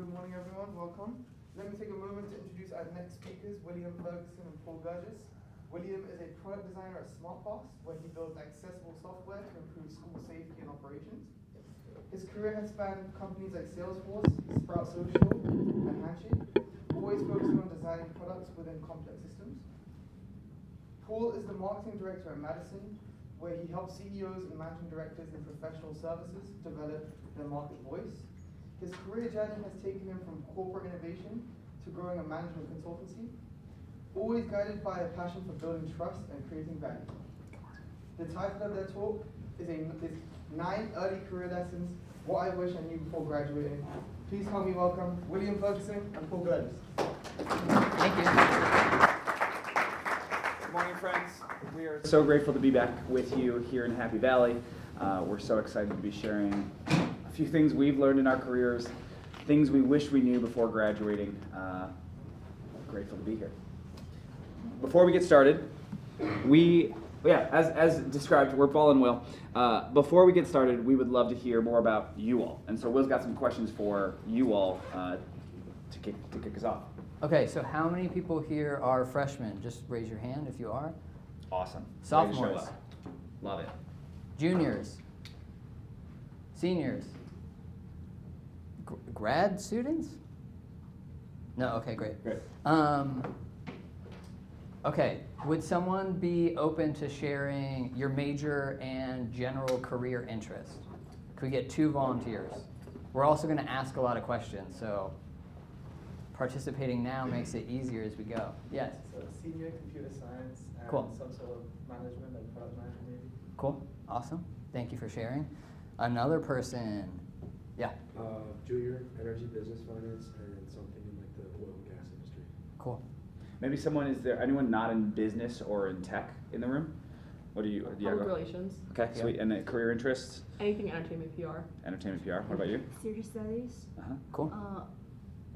good morning everyone, welcome. Let me take a moment to introduce our next speakers, William Ferguson and Paul Girgis. William is a product designer at SmartBox, where he builds accessible software to improve school safety and operations. His career has spanned companies like Salesforce, Sprout Social, and Handshake, always focusing on designing products within complex systems. Paul is the marketing director at Madison, where he helps CEOs and managing directors in professional services develop their market voice. His career journey has taken him from corporate innovation to growing a management consultancy, always guided by a passion for building trust and creating value. The title of their talk is 9 Early Career Lessons, What I Wish I Knew Before Graduating. Please help me welcome William Ferguson and Paul Girgis. Thank you. Good morning, friends. We are so grateful to be back with you here in Happy Valley. We're so excited to be sharing a few things we've learned in our careers, things we wish we knew before graduating. Grateful to be here. Before we get started, as described, we're Paul and Will. Before we get started, we would love to hear more about you all. And so Will's got some questions for you all to kick us off. Okay, so how many people here are freshmen? Just raise your hand if you are. Awesome. Sophomores. Love it. Juniors. Seniors. Grad students? No, okay, great. Great. Okay, would someone be open to sharing your major and general career interest? Could we get 2 volunteers? We're also going to ask a lot of questions, so participating now makes it easier as we go. Yes? So senior computer science and Cool. some sort of management, like product management maybe. Cool, awesome. Thank you for sharing. Another person, yeah, Junior energy business finance and something in like the oil and gas industry. cool. Maybe is there anyone not in business or in tech in the room? What do you Public relations. Okay, Yeah. sweet. And career interests? Anything entertainment PR. Entertainment PR. What about you? Theater studies, Uh-huh. Cool.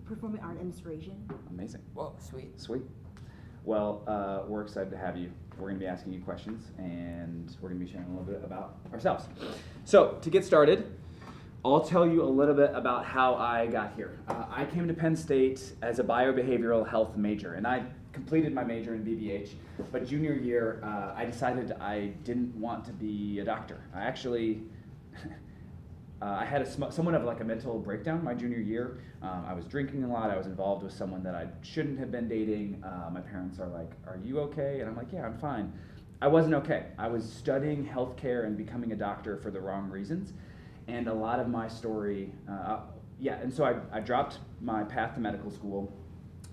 performing art administration. Amazing. Whoa, sweet. Sweet. Well, we're excited to have you. We're going to be asking you questions, and we're going to be sharing a little bit about ourselves. So, to get started, I'll tell you a little bit about how I got here. I came to Penn State as a biobehavioral health major, and I completed my major in BBH, but junior year, I decided I didn't want to be a doctor. I actually, I had somewhat of like a mental breakdown my junior year. I was drinking a lot. I was involved with someone that I shouldn't have been dating. My parents are like, "Are you okay?" And I'm like, "Yeah, I'm fine." I wasn't okay. I was studying healthcare and becoming a doctor for the wrong reasons. And a lot of my story, and so I dropped my path to medical school,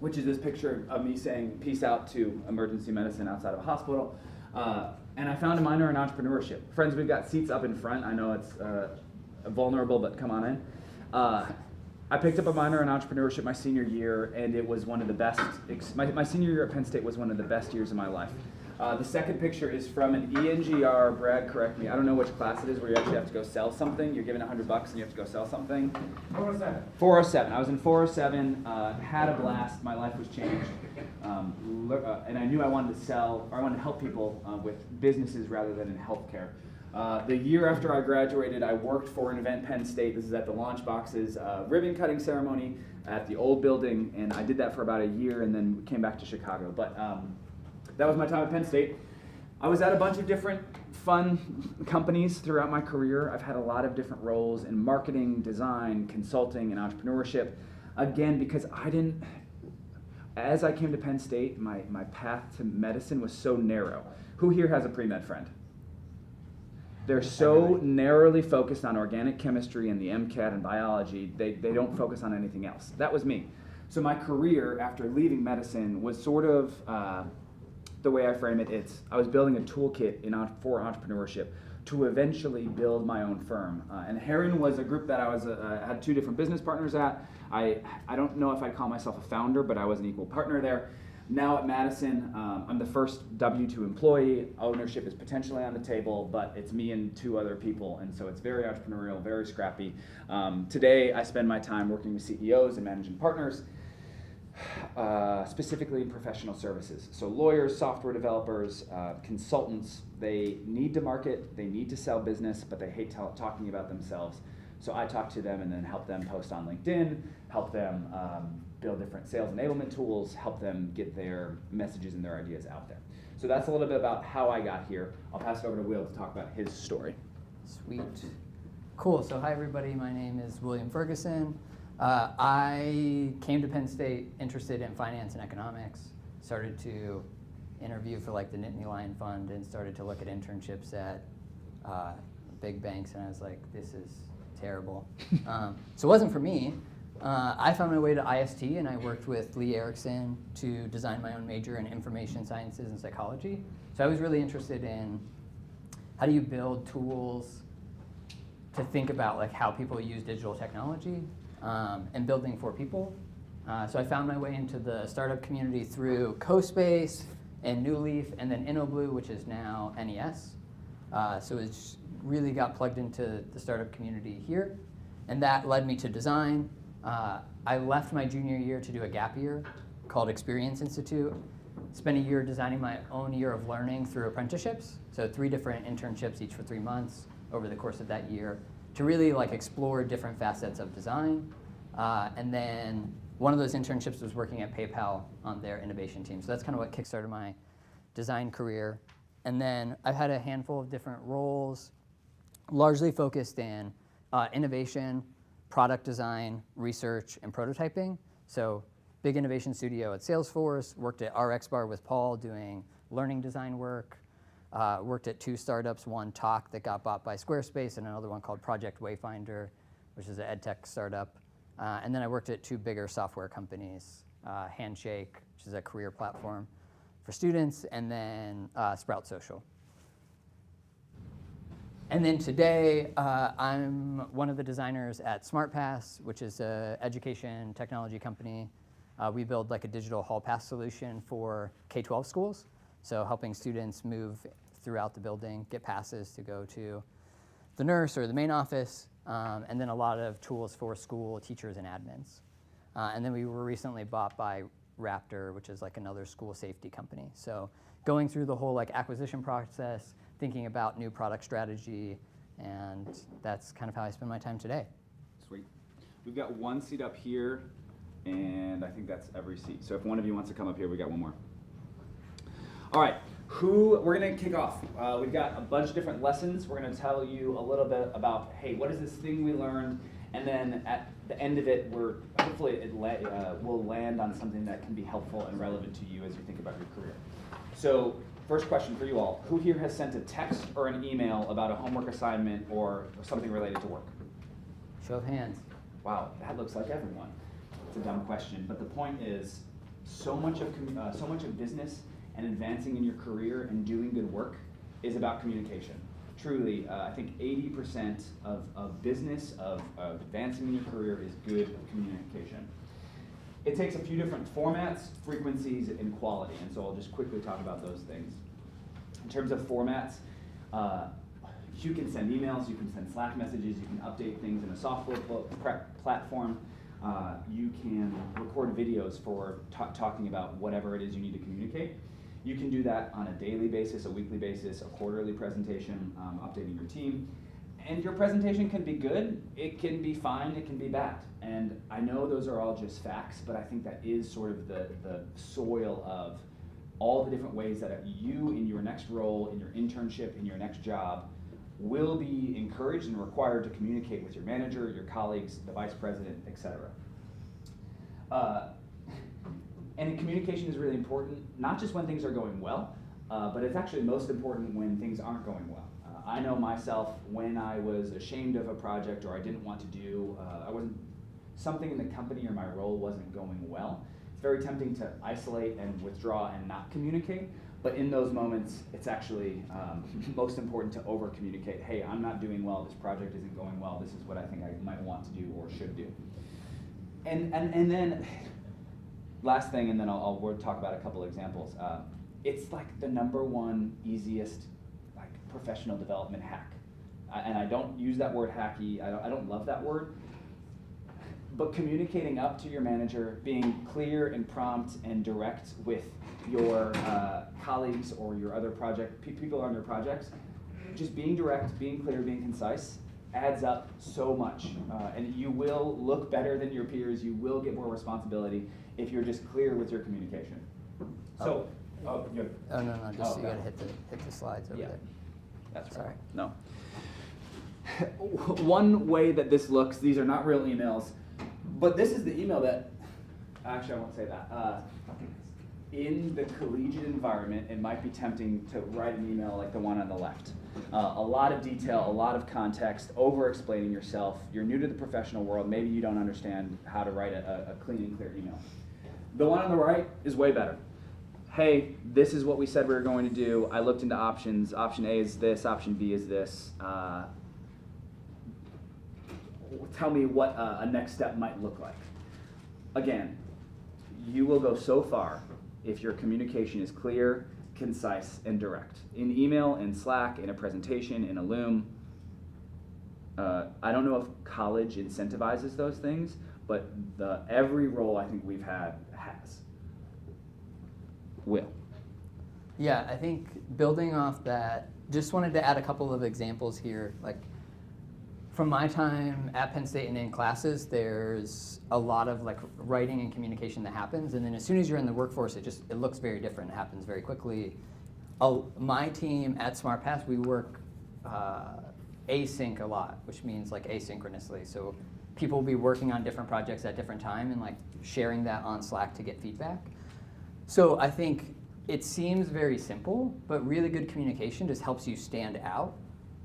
which is this picture of me saying peace out to emergency medicine outside of a hospital. And I found a minor in entrepreneurship. Friends, we've got seats up in front. I know it's vulnerable, but come on in. I picked up a minor in entrepreneurship my senior year, and it was one of the best. My senior year at Penn State was one of the best years of my life. The second picture is from an ENGR, Brad, correct me, I don't know which class it is, where you actually have to go sell something. You're given $100 and you have to go sell something. 407. 407. I was in 407, had a blast, my life was changed. And I knew I wanted to I wanted to help people with businesses rather than in healthcare. The year after I graduated, I worked for an event Penn State. This is at the Launch Box's ribbon cutting ceremony at the old building, and I did that for about a year and then came back to Chicago. But that was my time at Penn State. I was at a bunch of different fun companies throughout my career. I've had a lot of different roles in marketing, design, consulting, and entrepreneurship. Again, because as I came to Penn State, my path to medicine was so narrow. Who here has a pre-med friend? They're so narrowly focused on organic chemistry and the MCAT and biology, they don't focus on anything else. That was me. So my career after leaving medicine was sort of, the way I frame it, I was building a toolkit for entrepreneurship to eventually build my own firm. And Heron was a group that I had 2 different business partners at. I don't know if I'd call myself a founder, but I was an equal partner there. Now at Madison, I'm the first W-2 employee. Ownership is potentially on the table, but it's me and 2 other people, and so it's very entrepreneurial, very scrappy. Today, I spend my time working with CEOs and managing partners, specifically in professional services. So lawyers, software developers, consultants, they need to market, they need to sell business, but they hate talking about themselves. So I talk to them and then help them post on LinkedIn, help them build different sales enablement tools, help them get their messages and their ideas out there. So that's a little bit about how I got here. I'll pass it over to Will to talk about his story. Sweet. Cool. So hi, everybody. My name is William Ferguson. I came to Penn State interested in finance and economics, started to interview for like the Nittany Lion Fund and started to look at internships at big banks, and I was like, this is terrible. So it wasn't for me. I found my way to IST, and I worked with Lee Erickson to design my own major in information sciences and psychology. So I was really interested in how do you build tools to think about like how people use digital technology and building for people. So I found my way into the startup community through CoSpace and New Leaf, and then InnoBlue, which is now NES. So it really got plugged into the startup community here, and that led me to design. I left my junior year to do a gap year called Experience Institute. Spent a year designing my own year of learning through apprenticeships. So 3 different internships, each for 3 months over the course of that year, to really like explore different facets of design. And then one of those internships was working at PayPal on their innovation team. So that's kind of what kickstarted my design career. And then I've had a handful of different roles, largely focused in innovation, product design, research, and prototyping. So big innovation studio at Salesforce, worked at RxBar with Paul doing learning design work, worked at 2 startups, one Talk that got bought by Squarespace, and another one called Project Wayfinder, which is an ed tech startup. And then I worked at 2 bigger software companies, Handshake, which is a career platform for students, and then Sprout Social. And then today, I'm one of the designers at SmartPass, which is an education technology company. We build like a digital hall pass solution for K-12 schools, so helping students move throughout the building, get passes to go to the nurse or the main office, and then a lot of tools for school teachers and admins. And then we were recently bought by Raptor, which is like another school safety company. So going through the whole like acquisition process, thinking about new product strategy, and that's kind of how I spend my time today. Sweet. We've got 1 seat up here, and I think that's every seat. So if one of you wants to come up here, we got 1 more. All right, we're gonna kick off. We've got a bunch of different lessons. We're gonna tell you a little bit about, hey, what is this thing we learned? And then at the end of it, hopefully we'll land on something that can be helpful and relevant to you as you think about your career. So first question for you all, who here has sent a text or an email about a homework assignment or something related to work? Show of hands. Wow, that looks like everyone. It's a dumb question, but the point is, so much of business and advancing in your career and doing good work is about communication. Truly, I think 80% of business, of advancing in your career is good communication. It takes a few different formats, frequencies, and quality, and so I'll just quickly talk about those things. In terms of formats, you can send emails, you can send Slack messages, you can update things in a software platform, you can record videos for talking about whatever it is you need to communicate. You can do that on a daily basis, a weekly basis, a quarterly presentation, updating your team. And your presentation can be good, it can be fine, it can be bad. And I know those are all just facts, but I think that is sort of the soil of all the different ways that you, in your next role, in your internship, in your next job, will be encouraged and required to communicate with your manager, your colleagues, the vice president, etc. And communication is really important, not just when things are going well, but it's actually most important when things aren't going well. I know myself, when I was ashamed of a project or I didn't want to do, something in the company or my role wasn't going well. It's very tempting to isolate and withdraw and not communicate, but in those moments, it's actually most important to over-communicate. Hey, I'm not doing well, this project isn't going well, this is what I think I might want to do or should do. And then, last thing, and then we'll talk about a couple examples. It's like the #1 easiest professional development hack. And I don't use that word hacky, I don't love that word, but communicating up to your manager, being clear and prompt and direct with your colleagues or your other people on your projects, just being direct, being clear, being concise, adds up so much, and you will look better than your peers. You will get more responsibility if you're just clear with your communication. So, you're, Oh, no, just you okay. gotta hit the slides over Yeah. there. That's Sorry. right. No. One way that this looks, these are not real emails, but this is the email that, actually I won't say that. In the collegiate environment, it might be tempting to write an email like the one on the left. A lot of detail, a lot of context, over-explaining yourself. You're new to the professional world, maybe you don't understand how to write a clean and clear email. The one on the right is way better. Hey, this is what we said we were going to do. I looked into options. Option A is this, option B is this. Tell me what a next step might look like. Again, you will go so far if your communication is clear, concise, and direct. In email, in Slack, in a presentation, in a Loom. I don't know if college incentivizes those things, but every role I think we've had has. Will. Yeah, I think building off that, just wanted to add a couple of examples here. Like, from my time at Penn State and in classes, there's a lot of like writing and communication that happens, and then as soon as you're in the workforce, it looks very different. It happens very quickly. My team at SmartPath, we work async a lot, which means like asynchronously. So people will be working on different projects at different time and like sharing that on Slack to get feedback. So I think it seems very simple, but really good communication just helps you stand out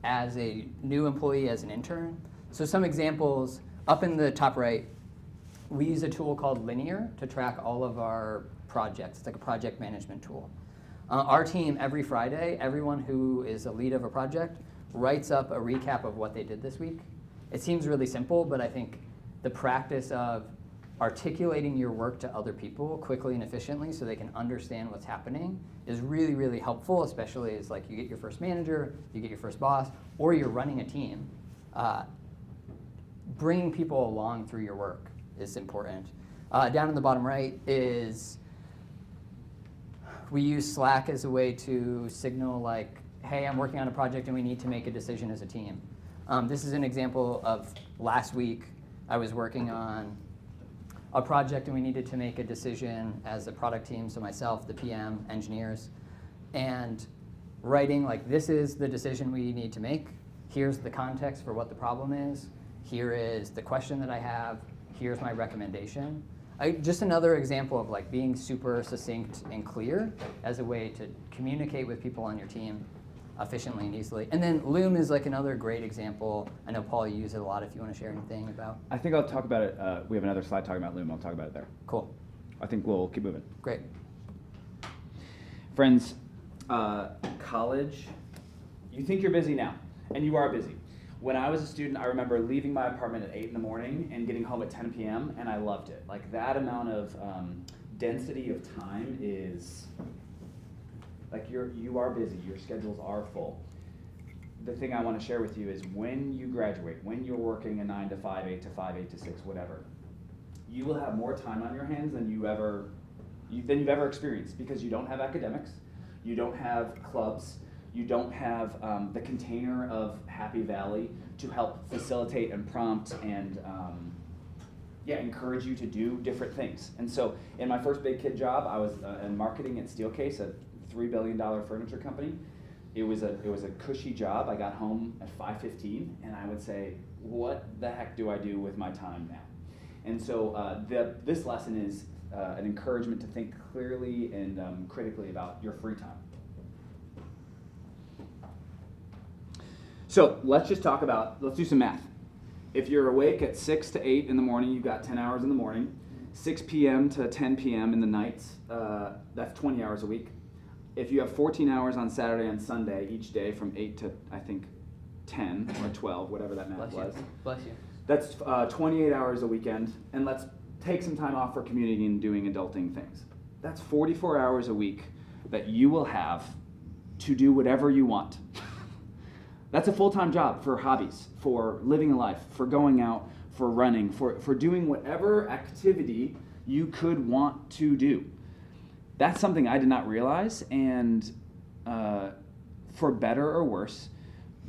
as a new employee, as an intern. So some examples, up in the top right, we use a tool called Linear to track all of our projects. It's like a project management tool. Our team, every Friday, everyone who is a lead of a project writes up a recap of what they did this week. It seems really simple, but I think the practice of articulating your work to other people quickly and efficiently so they can understand what's happening is really, really helpful, especially as like you get your first manager, you get your first boss, or you're running a team. Bringing people along through your work is important. Down in the bottom right is we use Slack as a way to signal like, hey, I'm working on a project and we need to make a decision as a team. This is an example of last week. I was working on a project and we needed to make a decision as a product team, so myself, the PM, engineers, and writing like, this is the decision we need to make. Here's the context for what the problem is. Here is the question that I have. Here's my recommendation. Just another example of like being super succinct and clear as a way to communicate with people on your team efficiently and easily. And then Loom is like another great example. I know, Paul, you use it a lot if you want to share anything about. I think I'll talk about it. We have another slide talking about Loom. I'll talk about it there. Cool. I think we'll keep moving. Great. Friends, college, you think you're busy now, and you are busy. When I was a student, I remember leaving my apartment at 8 in the morning and getting home at 10 p.m., and I loved it. Like, that amount of density of time is, like, you are busy, your schedules are full. The thing I want to share with you is when you graduate, when you're working a 9 to 5, 8 to 5, 8 to 6, whatever, you will have more time on your hands than you've ever experienced, because you don't have academics, you don't have clubs, you don't have the container of Happy Valley to help facilitate and prompt and encourage you to do different things. And so in my first big kid job, I was in marketing at Steelcase, a $3 billion furniture company. It was a cushy job. I got home at 5:15, and I would say, what the heck do I do with my time now? And so this lesson is an encouragement to think clearly and critically about your free time. So let's do some math. If you're awake at 6 to 8 in the morning, you've got 10 hours in the morning. 6 p.m. to 10 p.m. in the nights, that's 20 hours a week. If you have 14 hours on Saturday and Sunday each day from 8 to, I think, 10 or 12, whatever that math was. Bless you. That's 28 hours a weekend, and let's take some time off for community and doing adulting things. That's 44 hours a week that you will have to do whatever you want. That's a full-time job for hobbies, for living a life, for going out, for running, for doing whatever activity you could want to do. That's something I did not realize, and for better or worse,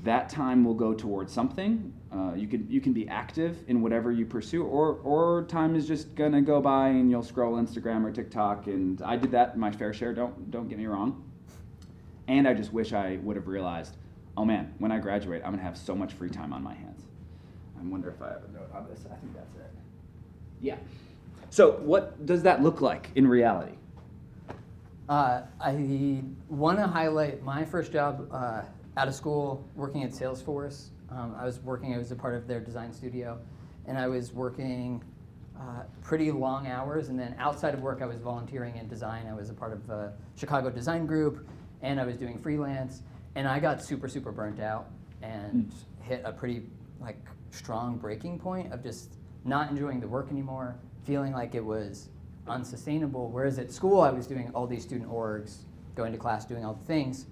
that time will go towards something. You can be active in whatever you pursue, or time is just gonna go by and you'll scroll Instagram or TikTok. And I did that my fair share. Don't get me wrong. And I just wish I would have realized, oh man, when I graduate, I'm gonna have so much free time on my hands. I wonder if I have a note on this. I think that's it. Yeah. So what does that look like in reality? I want to highlight my first job out of school, working at Salesforce. I was a part of their design studio, and I was working pretty long hours, and then outside of work I was volunteering in design. I was a part of a Chicago design group, and I was doing freelance, and I got super burnt out and hit a pretty strong breaking point of just not enjoying the work anymore, feeling like it was unsustainable. Whereas at school I was doing all these student orgs, going to class, doing all the things.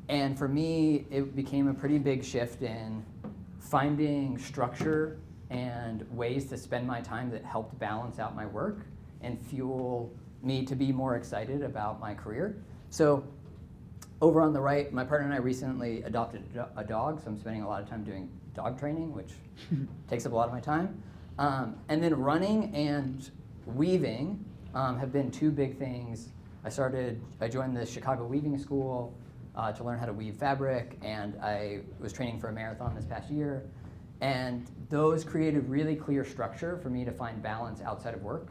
And for me, it became a pretty big shift in finding structure and ways to spend my time that helped balance out my work and fuel me to be more excited about my career. So over on the right, my partner and I recently adopted a dog, so I'm spending a lot of time doing dog training, which takes up a lot of my time. And then running and weaving have been two big things. I joined the Chicago Weaving School to learn how to weave fabric, and I was training for a marathon this past year. And those created really clear structure for me to find balance outside of work,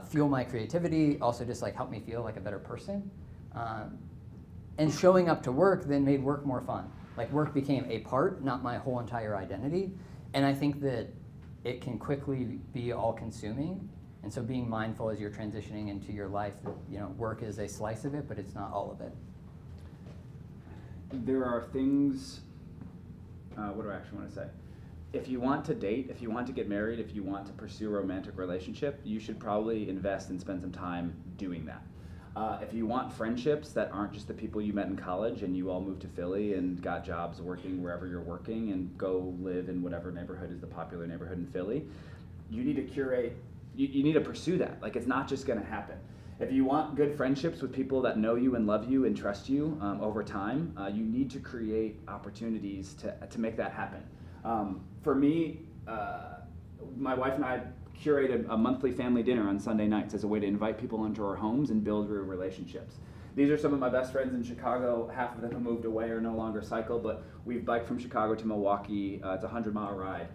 fuel my creativity, also just help me feel like a better person. And showing up to work then made work more fun. Work became a part, not my whole entire identity. And I think that it can quickly be all-consuming. And so being mindful as you're transitioning into your life that work is a slice of it, but it's not all of it. There are things, what do I actually want to say? If you want to date, if you want to get married, if you want to pursue a romantic relationship, you should probably invest and spend some time doing that. If you want friendships that aren't just the people you met in college and you all moved to Philly and got jobs working wherever you're working and go live in whatever neighborhood is the popular neighborhood in Philly, you need to curate, you need to pursue that. It's not just going to happen. If you want good friendships with people that know you and love you and trust you over time, you need to create opportunities to make that happen. For me, my wife and I curated a monthly family dinner on Sunday nights as a way to invite people into our homes and build real relationships. These are some of my best friends in Chicago. Half of them have moved away or no longer cycle, but we've biked from Chicago to Milwaukee. It's a 100-mile ride,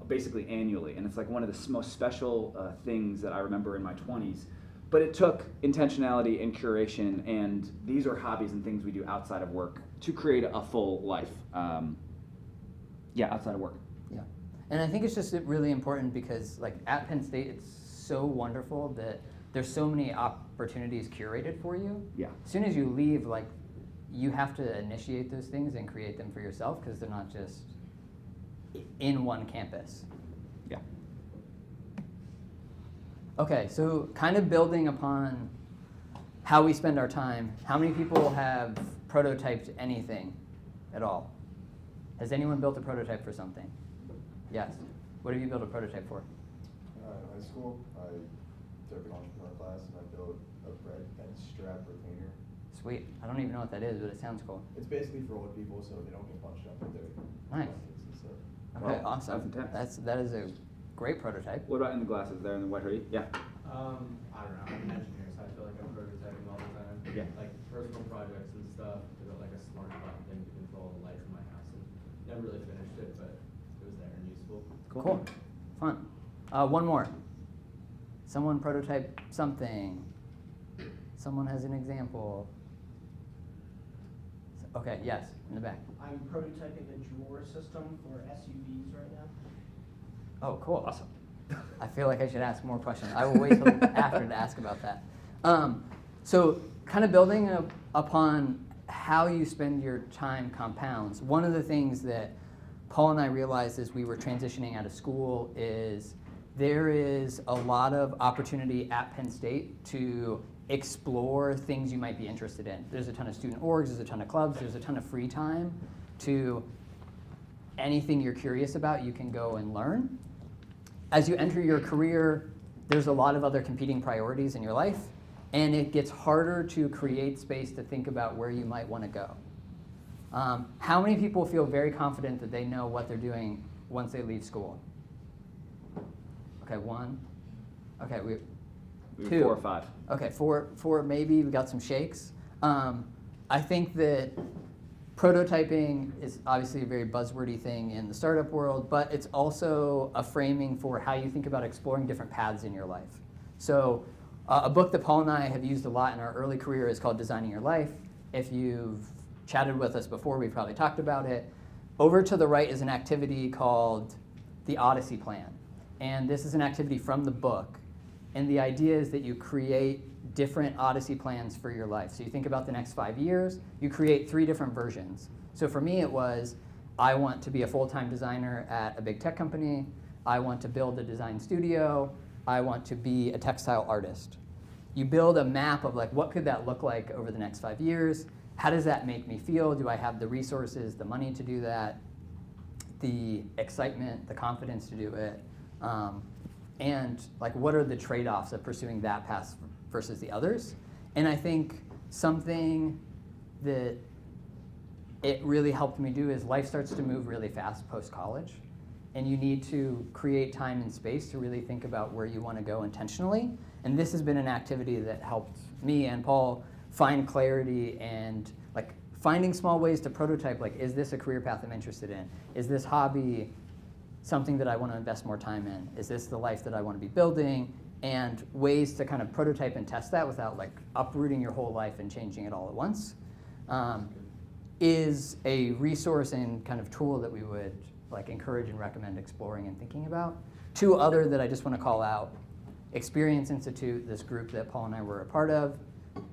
basically annually, and it's one of the most special things that I remember in my 20s. But it took intentionality and curation, and these are hobbies and things we do outside of work to create a full life. Outside of work. Yeah, and I think it's just really important because at Penn State, it's so wonderful that there's so many opportunities curated for you. Yeah. As soon as you leave, you have to initiate those things and create them for yourself because they're not just in one campus. Yeah. Okay, so kind of building upon how we spend our time, how many people have prototyped anything at all? Has anyone built a prototype for something? Yes. What have you built a prototype for? In high school, I took an entrepreneurial class and I built a bread and strap retainer. Sweet. I don't even know what that is, but it sounds cool. It's basically for old people so they don't get punched up with their Nice. blankets and stuff. Okay, Wow, awesome. that's intense. That is a great prototype. What about in the glasses there in the white hoodie? Yeah. I don't know, I'm an engineer, so I feel like I'm prototyping all the time. Yeah. Personal projects and stuff, built a smart button thing to control the lights in my house. And never really finished it, but it was there and useful. Cool. Fun. One more. Someone prototype something. Someone has an example. Okay, yes, in the back. I'm prototyping a drawer system for SUVs right now. Oh, cool. Awesome. I feel like I should ask more questions. I will wait till after to ask about that. So kind of building upon how you spend your time compounds, one of the things that Paul and I realized as we were transitioning out of school is there is a lot of opportunity at Penn State to explore things you might be interested in. There's a ton of student orgs, there's a ton of clubs, there's a ton of free time to anything you're curious about, you can go and learn. As you enter your career, there's a lot of other competing priorities in your life, and it gets harder to create space to think about where you might want to go. How many people feel very confident that they know what they're doing once they leave school? Okay, one. Okay, We have two. 4 or 5. Okay, four maybe. We got some shakes. I think that prototyping is obviously a very buzzwordy thing in the startup world, but it's also a framing for how you think about exploring different paths in your life. So a book that Paul and I have used a lot in our early career is called Designing Your Life. If you've chatted with us before, we've probably talked about it. Over to the right is an activity called the Odyssey Plan. And this is an activity from the book. And the idea is that you create different Odyssey plans for your life. So you think about the next 5 years, you create 3 different versions. So for me it was, I want to be a full-time designer at a big tech company, I want to build a design studio, I want to be a textile artist. You build a map of like, what could that look like over the next 5 years? How does that make me feel? Do I have the resources, the money to do that, the excitement, the confidence to do it? And like, what are the trade-offs of pursuing that path versus the others? And I think something that it really helped me do is life starts to move really fast post-college. And you need to create time and space to really think about where you want to go intentionally. And this has been an activity that helped me and Paul find clarity and like finding small ways to prototype, like, is this a career path I'm interested in? Is this hobby something that I want to invest more time in? Is this the life that I want to be building? And ways to kind of prototype and test that without like uprooting your whole life and changing it all at once is a resource and kind of tool that we would like encourage and recommend exploring and thinking about. 2 other that I just want to call out: Experience Institute, this group that Paul and I were a part of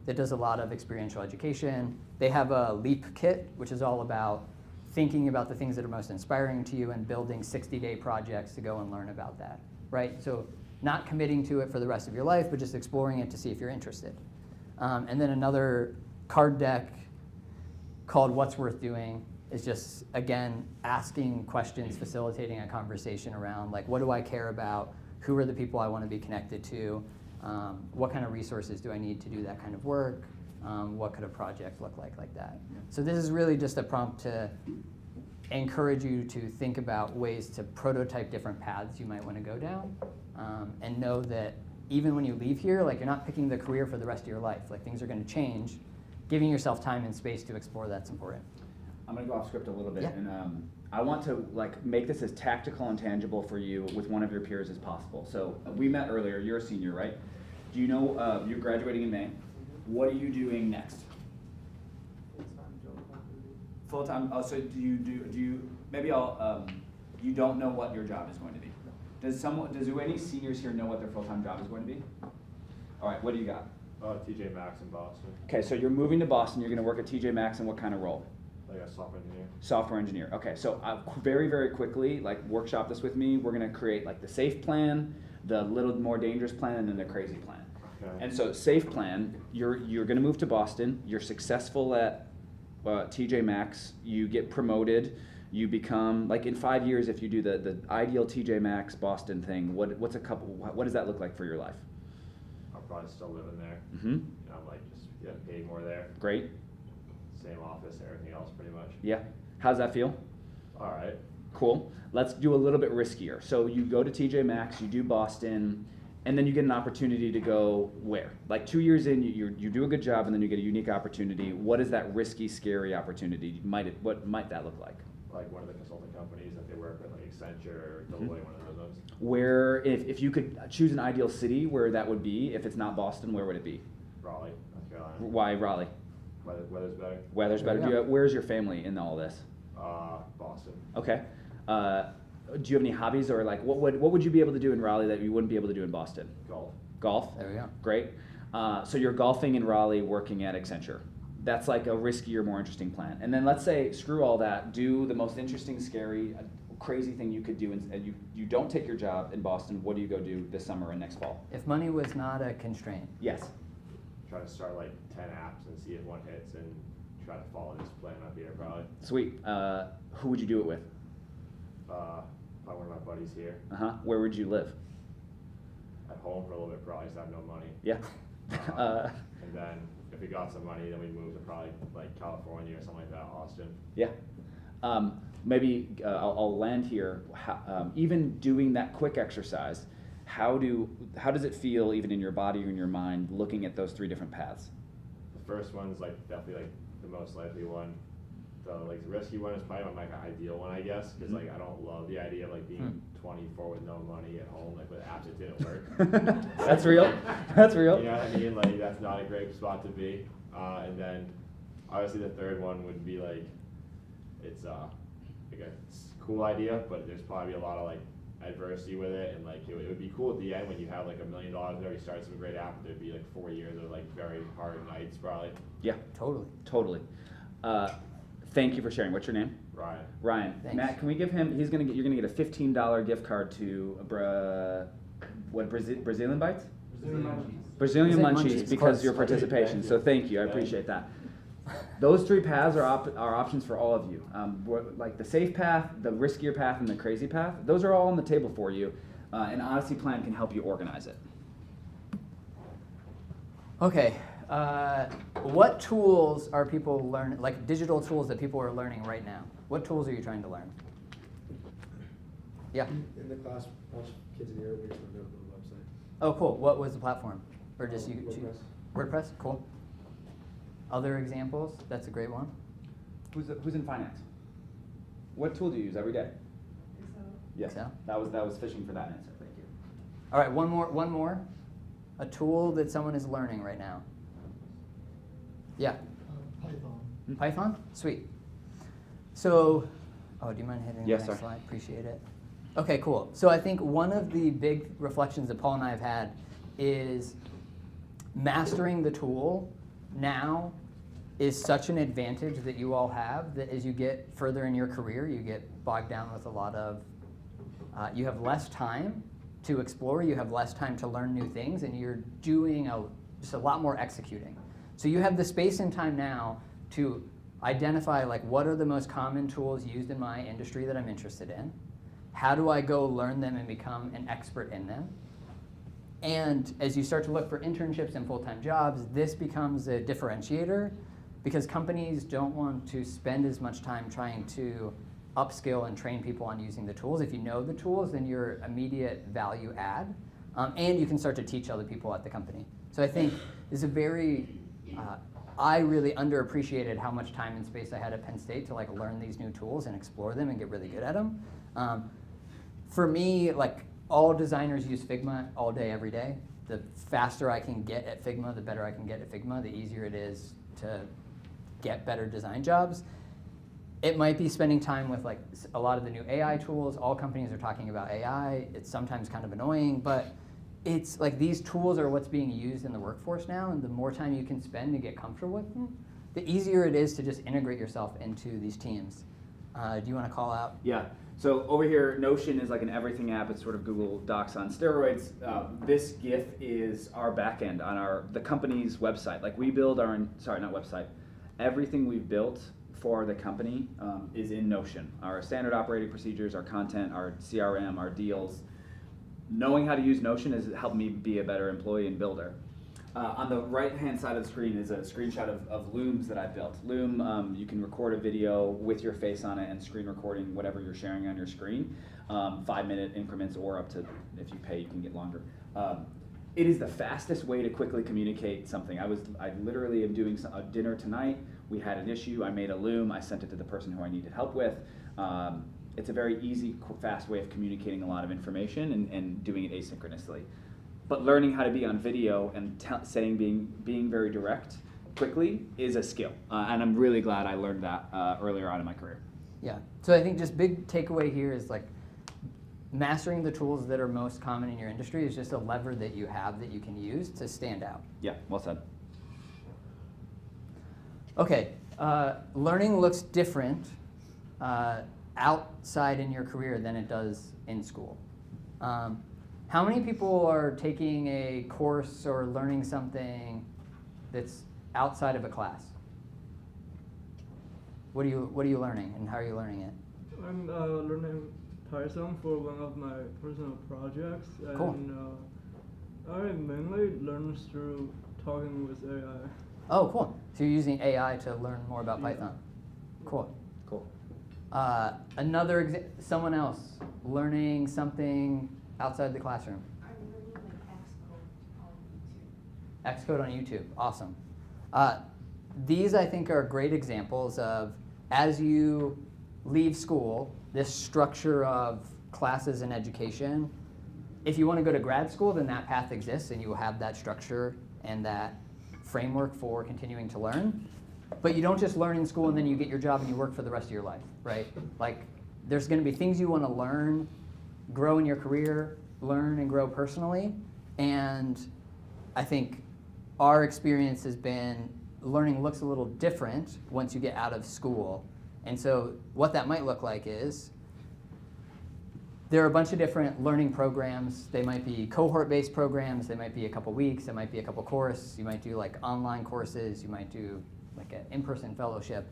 that does a lot of experiential education. They have a LEAP kit, which is all about thinking about the things that are most inspiring to you and building 60-day projects to go and learn about that, right? So not committing to it for the rest of your life, but just exploring it to see if you're interested. And then another card deck called What's Worth Doing is just, again, asking questions, facilitating a conversation around, like, what do I care about? Who are the people I want to be connected to? What kind of resources do I need to do that kind of work? What could a project look like that? So this is really just a prompt to encourage you to think about ways to prototype different paths you might want to go down, and know that even when you leave here, like, you're not picking the career for the rest of your life. Like, things are going to change. Giving yourself time and space to explore that's important. I'm going to go off script a little bit, Yeah. and I want to like make this as tactical and tangible for you with one of your peers as possible. So we met earlier. You're a senior, right? Do you know you're graduating in May? What are you doing next? Full time. Oh, so do you? Maybe I'll. You don't know what your job is going to be. Does any seniors here know what their full time job is going to be? All right. What do you got? TJ Maxx in Boston. Okay, so you're moving to Boston. You're going to work at TJ Maxx, and what kind of role? Like a software engineer. Software engineer. Okay, so very, very quickly, like, workshop this with me. We're going to create like the safe plan, the little more dangerous plan, and then the crazy plan. Okay. And so safe plan, you're going to move to Boston. You're successful at TJ Maxx. You get promoted. You become, like, in 5 years, if you do the ideal TJ Maxx Boston thing, what does that look like for your life? I'm probably still living there. Mm-hmm. You know, I'm like just getting paid more there. Great. Same office, everything else pretty much. Yeah. How's that feel? All right. Cool. Let's do a little bit riskier. So you go to TJ Maxx, you do Boston, and then you get an opportunity to go where? Like 2 years in, you do a good job, and then you get a unique opportunity. What is that risky, scary opportunity? What might that look like? Like one of the consulting companies that they work with, like Accenture or Deloitte, one of those. Where, if you could choose an ideal city where that would be, if it's not Boston, where would it be? Raleigh, North Carolina. Why Raleigh? Weather's better. Weather's better. There you go. Where's your family in all this? Boston. Okay. Do you have any hobbies, or like what would you be able to do in Raleigh that you wouldn't be able to do in Boston? Golf. Golf? There we go. Great. So you're golfing in Raleigh, working at Accenture. That's like a riskier, more interesting plan. And then let's say, screw all that, do the most interesting, scary, crazy thing you could do, and you don't take your job in Boston. What do you go do this summer and next fall? If money was not a constraint. Yes. Try to start like 10 apps and see if one hits and try to follow this plan up here probably. Sweet. Who would you do it with? Probably one of my buddies here. Where would you live? At home for a little bit probably, because I have no money. Yeah. And then if we got some money, then we'd move to probably like California or something like that, Austin. Yeah. Maybe I'll land here. Even doing that quick exercise, how does it feel even in your body or in your mind looking at those 3 different paths? The first one's like definitely like the most likely one. The like risky one is probably my ideal one, I guess, because like I don't love the idea of like being 24 with no money at home, like with apps that didn't work. That's real. That's real. You know what I mean? Like that's not a great spot to be. And then obviously the third one would be like it's like a cool idea, but there's probably a lot of like adversity with it, and like it would be cool at the end when you have like $1 million there, you start some great app, there'd be like 4 years of like very hard nights probably. Yeah. Totally. Thank you for sharing. What's your name? Ryan. Thanks. Matt, can we give him? You're gonna get a $15 gift card to Brazilian Bites? Brazilian Munchies because Close. of your participation. So thank you. I appreciate that. Those 3 paths are options for all of you. Like the safe path, the riskier path, and the crazy path. Those are all on the table for you. An Odyssey plan can help you organize it. Okay. What tools are people learning, like digital tools that people are learning right now? What tools are you trying to learn? Yeah. In the class, bunch of kids in here, we just want to go to the website. Oh, cool. What was the platform? Or just you? WordPress. WordPress? Cool. Other examples? That's a great one. Who's in finance? What tool do you use every day? Yes. Excel. That was fishing for that answer. Thank you. All right, one more. A tool that someone is learning right now. Yeah. Python. Python? Sweet. So, do you mind hitting Yes, the next sir. slide? Appreciate it. Okay, cool. So I think one of the big reflections that Paul and I have had is mastering the tool now is such an advantage that you all have that as you get further in your career, you get bogged down with a lot of, you have less time to explore, you have less time to learn new things, and you're doing just a lot more executing. So you have the space and time now to identify like what are the most common tools used in my industry that I'm interested in, how do I go learn them and become an expert in them, and as you start to look for internships and full-time jobs, this becomes a differentiator because companies don't want to spend as much time trying to upskill and train people on using the tools. If you know the tools, then you're immediate value add, and you can start to teach other people at the company. So I think this is a very, I really underappreciated how much time and space I had at Penn State to like learn these new tools and explore them and get really good at them. For me, like all designers use Figma all day, every day. The faster I can get at Figma, the better I can get at Figma, the easier it is to get better design jobs. It might be spending time with like a lot of the new AI tools. All companies are talking about AI. It's sometimes kind of annoying, but it's like these tools are what's being used in the workforce now, and the more time you can spend to get comfortable with them, the easier it is to just integrate yourself into these teams. Do you want to call out? Yeah. So over here, Notion is like an everything app. It's sort of Google Docs on steroids. This GIF is our backend on the company's website. Like we build not website. Everything we've built for the company is in Notion. Our standard operating procedures, our content, our CRM, our deals. Knowing how to use Notion has helped me be a better employee and builder. On the right-hand side of the screen is a screenshot of Looms that I built. Loom, you can record a video with your face on it and screen recording whatever you're sharing on your screen, 5-minute increments or up to, if you pay, you can get longer. It is the fastest way to quickly communicate something. I literally am doing a dinner tonight. We had an issue. I made a Loom. I sent it to the person who I needed help with. It's a very easy, fast way of communicating a lot of information and doing it asynchronously. But learning how to be on video and being very direct quickly is a skill. And I'm really glad I learned that earlier on in my career. Yeah. So I think just big takeaway here is like mastering the tools that are most common in your industry is just a lever that you have that you can use to stand out. Yeah, well said. Okay. Learning looks different outside in your career than it does in school. How many people are taking a course or learning something that's outside of a class? What are you learning, and how are you learning it? I'm learning Python for one of my personal projects, and Cool. I mainly learn through talking with AI. Oh, cool. So you're using AI to learn more about Yeah. Python. Cool. Cool. Someone else learning something outside the classroom. I'm learning like Xcode on YouTube. Xcode on YouTube, awesome. These I think are great examples of, as you leave school, this structure of classes and education. If you want to go to grad school, then that path exists and you will have that structure and that framework for continuing to learn. But you don't just learn in school and then you get your job and you work for the rest of your life, right? Like, there's going to be things you want to learn, grow in your career, learn and grow personally. And I think our experience has been learning looks a little different once you get out of school. And so what that might look like is there are a bunch of different learning programs. They might be cohort-based programs. They might be a couple weeks. They might be a couple courses. You might do like online courses. You might do like an in-person fellowship.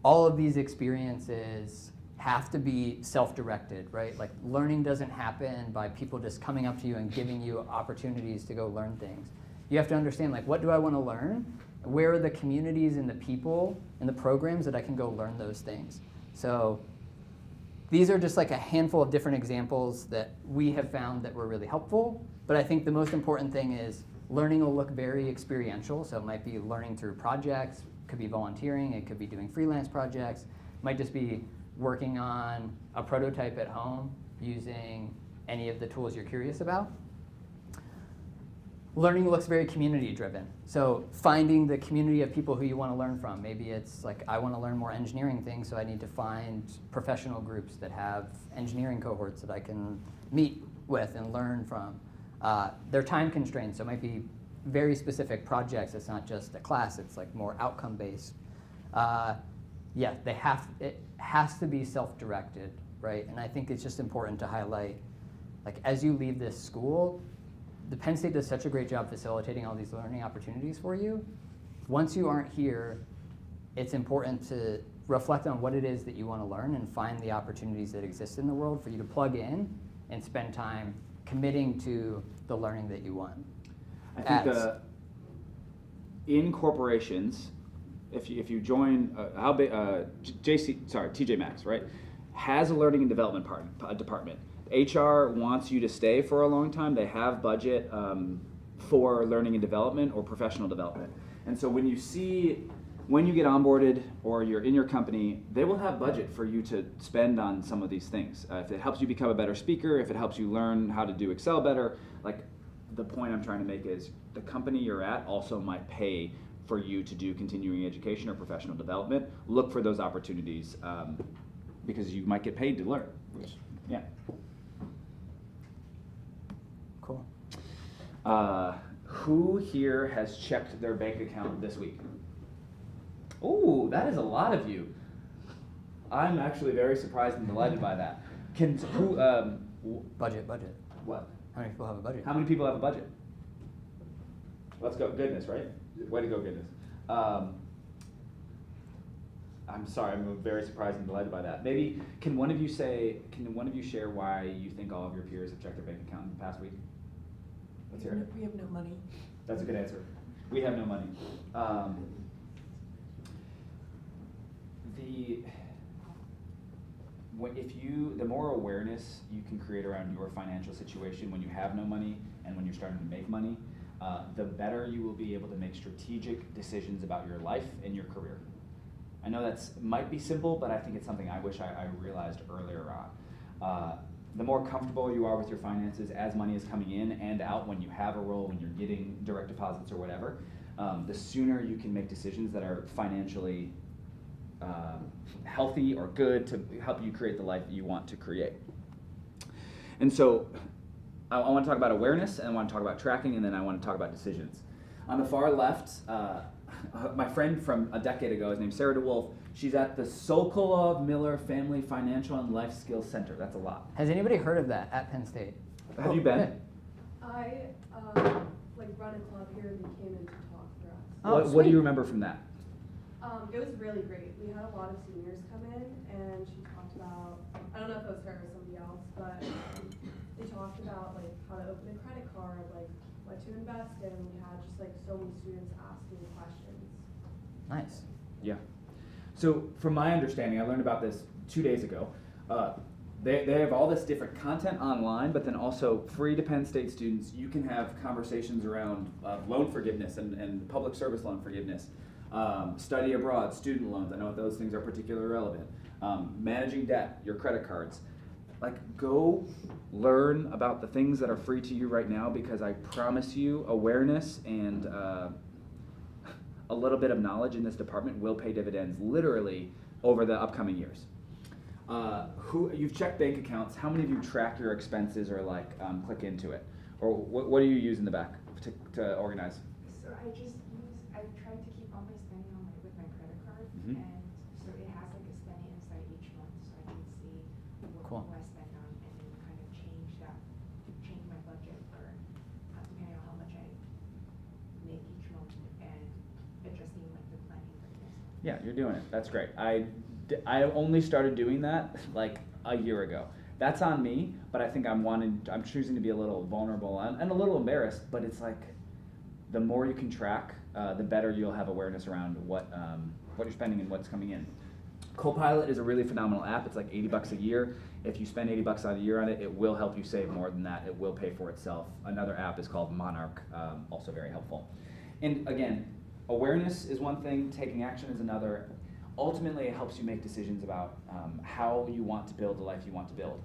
All of these experiences have to be self-directed, right? Like, learning doesn't happen by people just coming up to you and giving you opportunities to go learn things. You have to understand, like, what do I want to learn? Where are the communities and the people and the programs that I can go learn those things? So these are just like a handful of different examples that we have found that were really helpful. But I think the most important thing is learning will look very experiential. So it might be learning through projects, it could be volunteering, it could be doing freelance projects, it might just be working on a prototype at home using any of the tools you're curious about. Learning looks very community driven. So finding the community of people who you want to learn from. Maybe it's like, I want to learn more engineering things, so I need to find professional groups that have engineering cohorts that I can meet with and learn from. They're time constrained, so it might be very specific projects. It's not just a class, it's like more outcome based. Yeah, it has to be self-directed, right? And I think it's just important to highlight, like, as you leave this school, the Penn State does such a great job facilitating all these learning opportunities for you. Once you aren't here, it's important to reflect on what it is that you want to learn and find the opportunities that exist in the world for you to plug in and spend time committing to the learning that you want. I think in corporations, if you join TJ Maxx, right, has a learning and development department. HR wants you to stay for a long time. They have budget for learning and development or professional development. And so when you get onboarded or you're in your company, they will have budget for you to spend on some of these things. If it helps you become a better speaker, if it helps you learn how to do Excel better, like, the point I'm trying to make is the company you're at also might pay for you to do continuing education or professional development. Look for those opportunities because you might get paid to learn. Yeah. Cool. Who here has checked their bank account this week? Oh, that is a lot of you. I'm actually very surprised and delighted by that. Budget. What? How many people have a budget? How many people have a budget? Let's go. Goodness, right? Way to go, goodness. I'm sorry, I'm very surprised and delighted by that. Maybe, can one of you share why you think all of your peers have checked their bank account in the past week? Let's hear it. We have no money. That's a good answer. We have no money. The more awareness you can create around your financial situation when you have no money and when you're starting to make money, the better you will be able to make strategic decisions about your life and your career. I know that's might be simple, but I think it's something I wish I realized earlier on. The more comfortable you are with your finances as money is coming in and out, when you have a role, when you're getting direct deposits or whatever, the sooner you can make decisions that are financially healthy or good to help you create the life that you want to create. And so I want to talk about awareness, and I want to talk about tracking, and then I want to talk about decisions. On the far left, my friend from a decade ago is named Sarah DeWolf. She's at the Sokolov Miller Family Financial and Life Skills Center. That's a lot. Has anybody heard of that at Penn State? Have you been? Good. I run a club here and they came in to talk for us. Oh, What do you sweet. remember from that? It was really great. We had a lot of seniors come in and she talked about, I don't know if it was her or somebody else, but they talked about like how to open a credit card, like what to invest in. We had just like so many students asking questions. Nice. Yeah. So from my understanding, I learned about this 2 days ago. They have all this different content online, but then also free to Penn State students, you can have conversations around loan forgiveness and public service loan forgiveness, study abroad, student loans. I know those things are particularly relevant. Managing debt, your credit cards. Like, go learn about the things that are free to you right now, because I promise you awareness and a little bit of knowledge in this department will pay dividends literally over the upcoming years. You've checked bank accounts. How many of you track your expenses or like click into it? Or what do you use in the back to organize? So I try to keep all my spending on with my credit card, Mhm. and so it has like a spending inside each month, so I can see what Cool. I spend on, and then kind of change my budget for depending on how much I make each month, and adjusting like the planning for this. Yeah, you're doing it. That's great. I only started doing that like a year ago. That's on me, but I think I'm choosing to be a little vulnerable and a little embarrassed, but it's like the more you can track, the better you'll have awareness around what you're spending and what's coming in. Copilot is a really phenomenal app. It's like $80 a year. If you spend $80 a year on it, it will help you save more than that. It will pay for itself. Another app is called Monarch, also very helpful. And again, awareness is one thing, taking action is another. Ultimately, it helps you make decisions about how you want to build the life you want to build.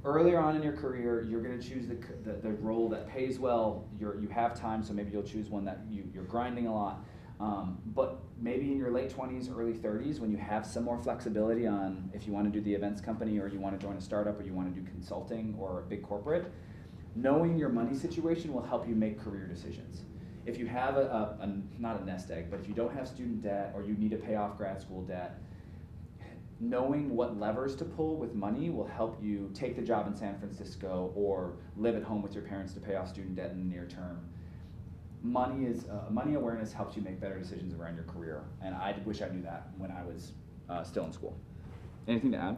Earlier on in your career, you're going to choose the role that pays well. You have time, so maybe you'll choose one that you're grinding a lot. But maybe in your late 20s, early 30s, when you have some more flexibility on if you want to do the events company, or you want to join a startup, or you want to do consulting or a big corporate, knowing your money situation will help you make career decisions. If you have not a nest egg, but if you don't have student debt, or you need to pay off grad school debt, knowing what levers to pull with money will help you take the job in San Francisco or live at home with your parents to pay off student debt in the near term. Money awareness helps you make better decisions around your career, and I wish I knew that when I was still in school. Anything to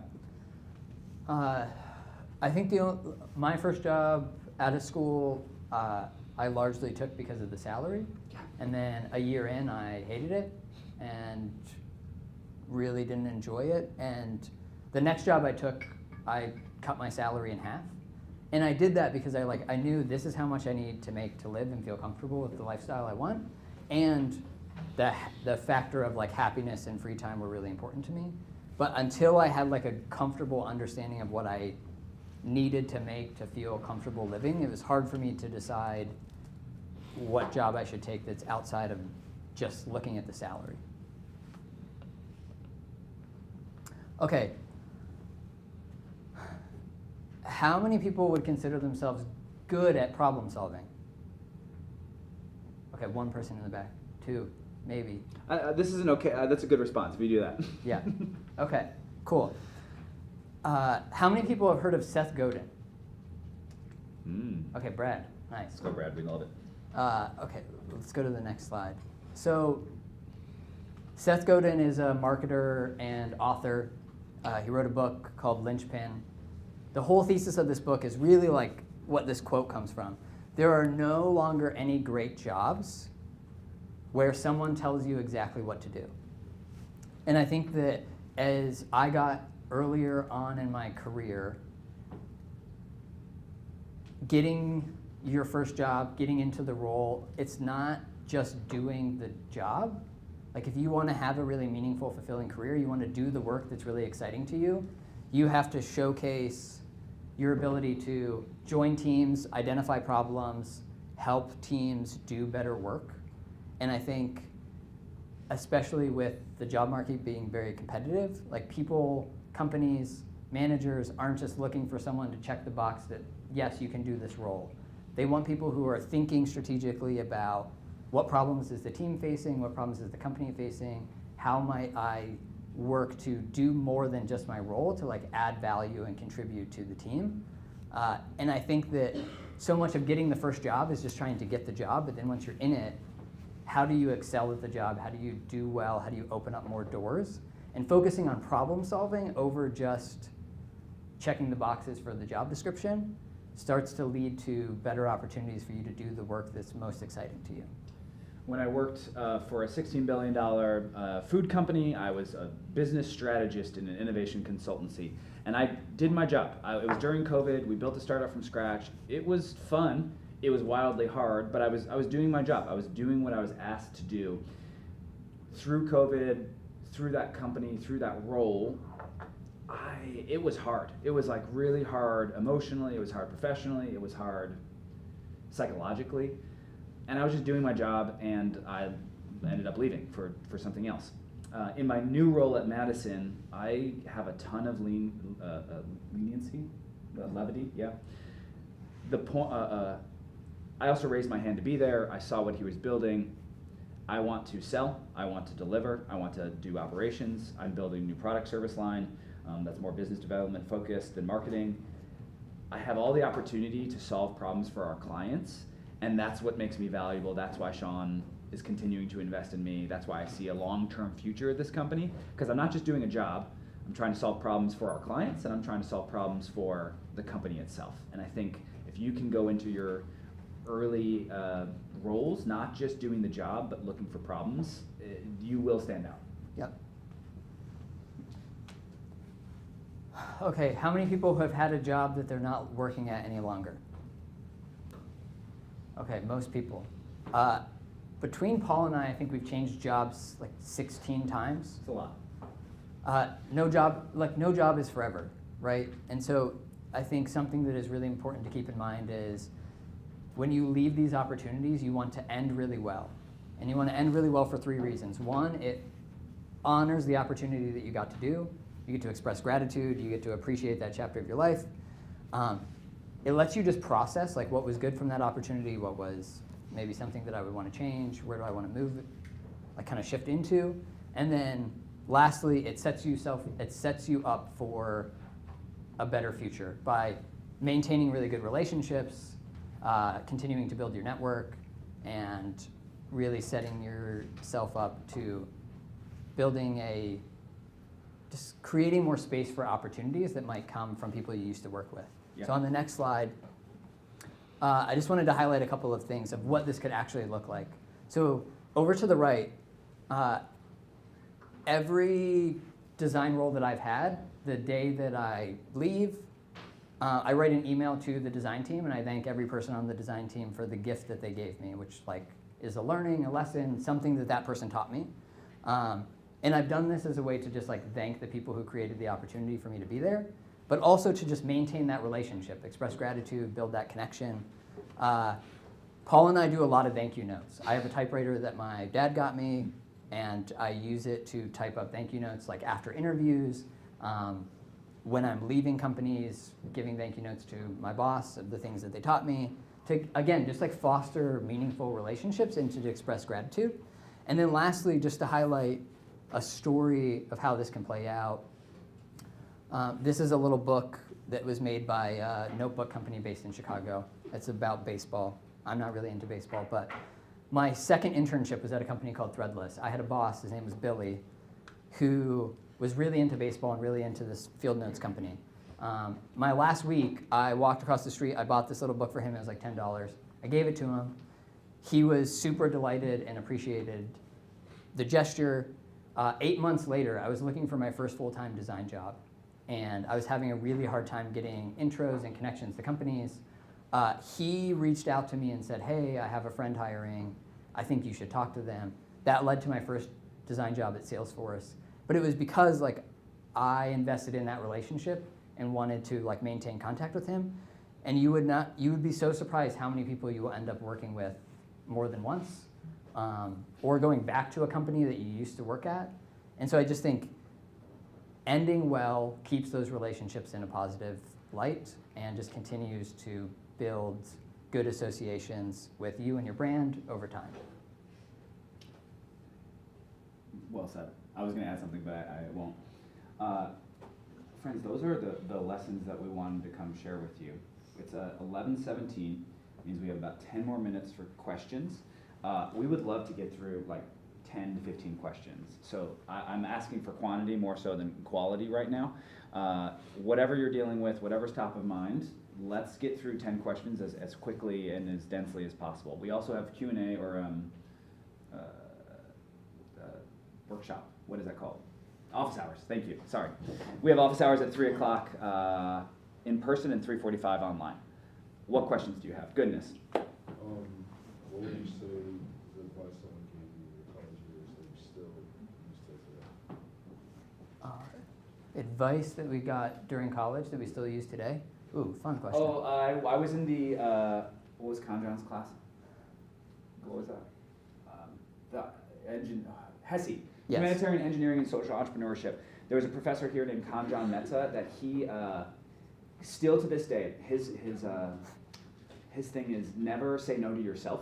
add? I think my first job out of school, I largely took because of the salary, and then a year in, I hated it and really didn't enjoy it. And the next job I took, I cut my salary in half, and I did that because I knew this is how much I need to make to live and feel comfortable with the lifestyle I want, and the factor of like happiness and free time were really important to me. But until I had like a comfortable understanding of what I needed to make to feel comfortable living, it was hard for me to decide what job I should take that's outside of just looking at the salary. Okay. How many people would consider themselves good at problem solving? Okay, one person in the back. Two, maybe. This isn't okay. That's a good response if you do that. Yeah. Okay, cool. How many people have heard of Seth Godin? Okay, Brad. Nice. Let's go, Brad. We love it. Okay, let's go to the next slide. So, Seth Godin is a marketer and author. He wrote a book called Linchpin. The whole thesis of this book is really like what this quote comes from. There are no longer any great jobs where someone tells you exactly what to do. And I think that as I got earlier on in my career, getting your first job, getting into the role, it's not just doing the job. Like if you want to have a really meaningful, fulfilling career, you want to do the work that's really exciting to you, you have to showcase your ability to join teams, identify problems, help teams do better work. And I think, especially with the job market being very competitive, like people, companies, managers aren't just looking for someone to check the box that, yes, you can do this role. They want people who are thinking strategically about what problems is the team facing, what problems is the company facing, how might I work to do more than just my role to like add value and contribute to the team. And I think that so much of getting the first job is just trying to get the job, but then once you're in it, how do you excel at the job? How do you do well? How do you open up more doors? And focusing on problem solving over just checking the boxes for the job description starts to lead to better opportunities for you to do the work that's most exciting to you? When I worked for a $16 billion food company, I was a business strategist in an innovation consultancy. And I did my job. It was during COVID. We built a startup from scratch. It was fun. It was wildly hard, but I was doing my job. I was doing what I was asked to do. Through COVID, through that company, through that role, it was hard. It was like really hard emotionally. It was hard professionally. It was hard psychologically. And I was just doing my job, and I ended up leaving for something else. In my new role at Madison, I have a ton of leniency, levity, yeah. I also raised my hand to be there. I saw what he was building. I want to sell. I want to deliver. I want to do operations. I'm building a new product service line that's more business development focused than marketing. I have all the opportunity to solve problems for our clients. And that's what makes me valuable. That's why Sean is continuing to invest in me. That's why I see a long-term future at this company, because I'm not just doing a job. I'm trying to solve problems for our clients, and I'm trying to solve problems for the company itself. And I think if you can go into your early roles, not just doing the job, but looking for problems, you will stand out. Yep. Okay, how many people have had a job that they're not working at any longer? Okay, most people. Between Paul and I think we've changed jobs like 16 times. It's a lot. No job is forever, right? And so I think something that is really important to keep in mind is when you leave these opportunities, you want to end really well. And you want to end really well for 3 reasons. One, it honors the opportunity that you got to do. You get to express gratitude. You get to appreciate that chapter of your life. It lets you just process like what was good from that opportunity, what was maybe something that I would want to change, where do I want to move, like kind of shift into. And then lastly, it sets you up for a better future by maintaining really good relationships, continuing to build your network, and really setting yourself up to just creating more space for opportunities that might come from people you used to work with. Yeah. So on the next slide, I just wanted to highlight a couple of things of what this could actually look like. So over to the right, every design role that I've had, the day that I leave, I write an email to the design team, and I thank every person on the design team for the gift that they gave me, which is a learning, a lesson, something that person taught me. And I've done this as a way to just thank the people who created the opportunity for me to be there, but also to just maintain that relationship, express gratitude, build that connection. Paul and I do a lot of thank you notes. I have a typewriter that my dad got me, and I use it to type up thank you notes after interviews, when I'm leaving companies, giving thank you notes to my boss of the things that they taught me, to, again, just foster meaningful relationships and to express gratitude. And then lastly, just to highlight a story of how this can play out. This is a little book that was made by a notebook company based in Chicago. It's about baseball. I'm not really into baseball, but my second internship was at a company called Threadless. I had a boss, his name was Billy, who was really into baseball and really into this field notes company. My last week, I walked across the street, I bought this little book for him, it was $10. I gave it to him. He was super delighted and appreciated the gesture. 8 months later, I was looking for my first full-time design job, and I was having a really hard time getting intros and connections to companies. He reached out to me and said, hey, I have a friend hiring. I think you should talk to them. That led to my first design job at Salesforce. But it was because I invested in that relationship and wanted to maintain contact with him. And you would be so surprised how many people you will end up working with more than once, or going back to a company that you used to work at. And so I just think ending well keeps those relationships in a positive light and just continues to build good associations with you and your brand over time. Well said. I was going to add something, but I won't. Friends, those are the lessons that we wanted to come share with you. It's 11:17, means we have about 10 more minutes for questions. We would love to get through 10 to 15 questions. So I'm asking for quantity more so than quality right now. Whatever you're dealing with, whatever's top of mind, let's get through 10 questions as quickly and as densely as possible. We also have Q&A or workshop. What is that called? Office hours. Thank you. Sorry. We have office hours at 3 o'clock in person and 3:45 online. What questions do you have? Goodness. What would you say is advice someone gave you in your college years that you still use till today? Advice that we got during college that we still use today? Ooh, fun question. Oh, I was in the, what was Conjohn's class? What was that? HESI, Yes. Humanitarian Engineering and Social Entrepreneurship. There was a professor here named Conjon Mehta that he, still to this day, his thing is never say no to yourself.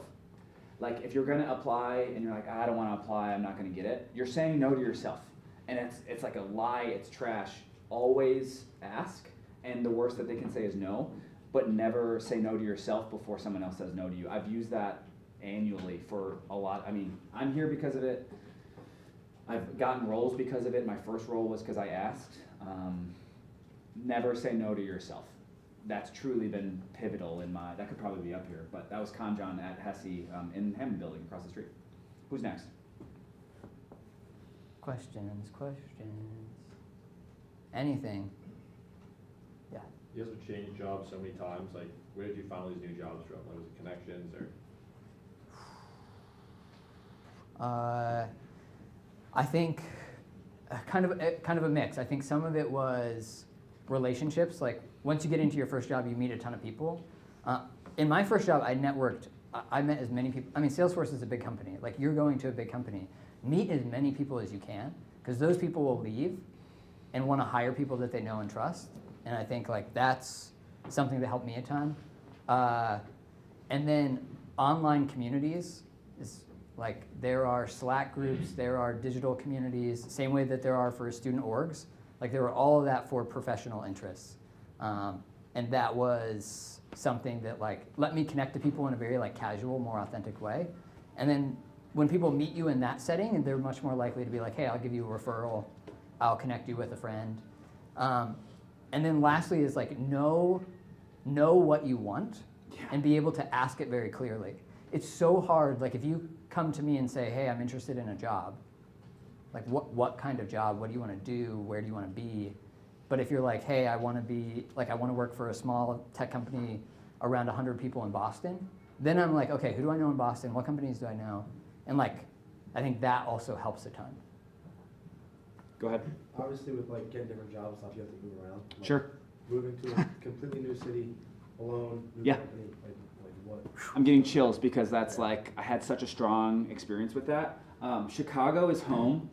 Like if you're gonna apply and you're like, I don't wanna apply, I'm not gonna get it, you're saying no to yourself. And it's like a lie, it's trash. Always ask, and the worst that they can say is no, but never say no to yourself before someone else says no to you. I've used that annually for a lot. I mean, I'm here because of it. I've gotten roles because of it. My first role was because I asked. Never say no to yourself. That's truly been pivotal in my, that could probably be up here, but that was Conjon at HESI in the Hammond building across the street. Who's next? Questions. Anything? Yeah. You guys have changed jobs so many times. Like, where did you find all these new jobs from? Like, was it connections or? I think kind of a mix. I think some of it was relationships. Like once you get into your first job, you meet a ton of people. In my first job, I networked. I met as many people. I mean, Salesforce is a big company. Like you're going to a big company. Meet as many people as you can, because those people will leave and want to hire people that they know and trust. And I think like that's something that helped me a ton. And then online communities is like there are Slack groups, there are digital communities, same way that there are for student orgs. Like there were all of that for professional interests. And that was something that like let me connect to people in a very like casual, more authentic way. And then when people meet you in that setting, they're much more likely to be like, hey, I'll give you a referral, I'll connect you with a friend. And then lastly is like know what you want and be able to ask it very clearly. It's so hard, like if you come to me and say, hey, I'm interested in a job, like what kind of job, what do you want to do, where do you want to be? But if you're like, hey, I want to work for a small tech company around 100 people in Boston, then I'm like, okay, who do I know in Boston? What companies do I know? And like, I think that also helps a ton. Go ahead. Obviously with like getting different jobs, stuff you have to move around. Like, Sure. Moving to a completely new city, alone, new company, like what? I'm getting chills because that's like, I had such a strong experience with that. Chicago is home.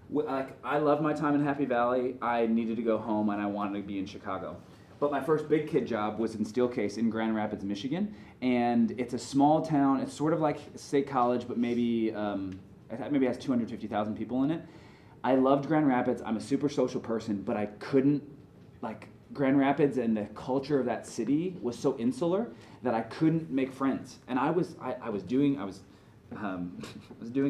Like, I love my time in Happy Valley. I needed to go home and I wanted to be in Chicago. But my first big kid job was in Steelcase in Grand Rapids, Michigan. And it's a small town. It's sort of like State College, but maybe maybe has 250,000 people in it. I loved Grand Rapids. I'm a super social person, but I couldn't, like, Grand Rapids and the culture of that city was so insular that I couldn't make friends. And I was doing a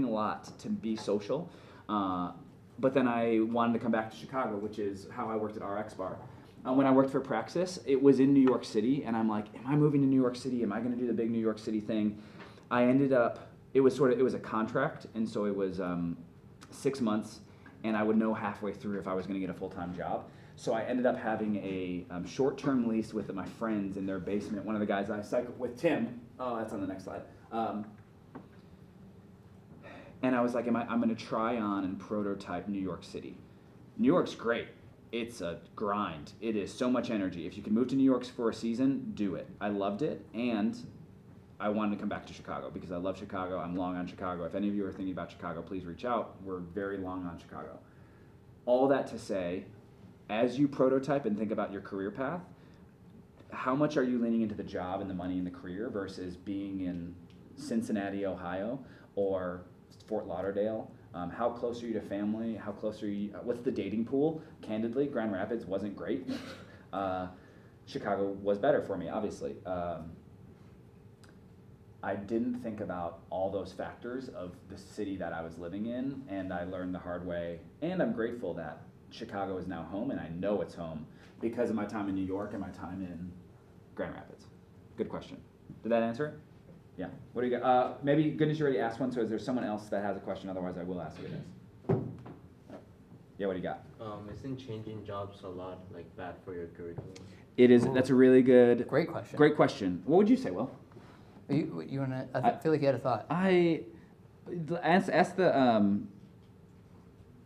lot to be social. But then I wanted to come back to Chicago, which is how I worked at RX Bar. When I worked for Praxis, it was in New York City, and I'm like, am I moving to New York City? Am I going to do the big New York City thing? I ended up, it was a contract, and so it was 6 months, and I would know halfway through if I was going to get a full-time job. So I ended up having a short-term lease with my friends in their basement. One of the guys I cycled with, Tim, oh, that's on the next slide. And I was like, I'm going to try on and prototype New York City. New York's great. It's a grind. It is so much energy. If you can move to New York for a season, do it. I loved it, and I wanted to come back to Chicago because I love Chicago. I'm long on Chicago. If any of you are thinking about Chicago, please reach out. We're very long on Chicago. All that to say, as you prototype and think about your career path, how much are you leaning into the job and the money and the career versus being in Cincinnati, Ohio, or Fort Lauderdale? How close are you to family? How close are you? What's the dating pool? Candidly, Grand Rapids wasn't great. Chicago was better for me, obviously. I didn't think about all those factors of the city that I was living in, and I learned the hard way. And I'm grateful that Chicago is now home, and I know it's home because of my time in New York and my time in Grand Rapids. Good question. Did that answer it? Yeah. What do you got? Maybe Goodness, you already asked one, so is there someone else that has a question? Otherwise, I will ask Goodness. Yeah, what do you got? Isn't changing jobs a lot like bad for your curriculum? It is. That's a really good. Great question. Great question. What would you say, Will? You wanna? I feel like you had a thought. Ask the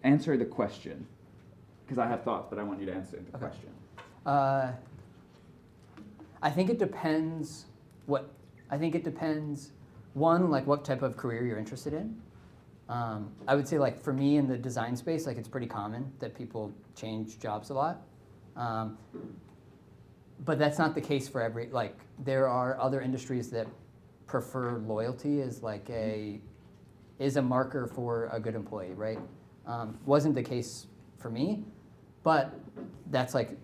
answer the question, because I have thoughts, but I want you to answer the question. I think it depends. One, like what type of career you're interested in. I would say, like for me in the design space, like it's pretty common that people change jobs a lot. But that's not the case for every. Like there are other industries that prefer loyalty as like a marker for a good employee, right? Wasn't the case for me, but that's like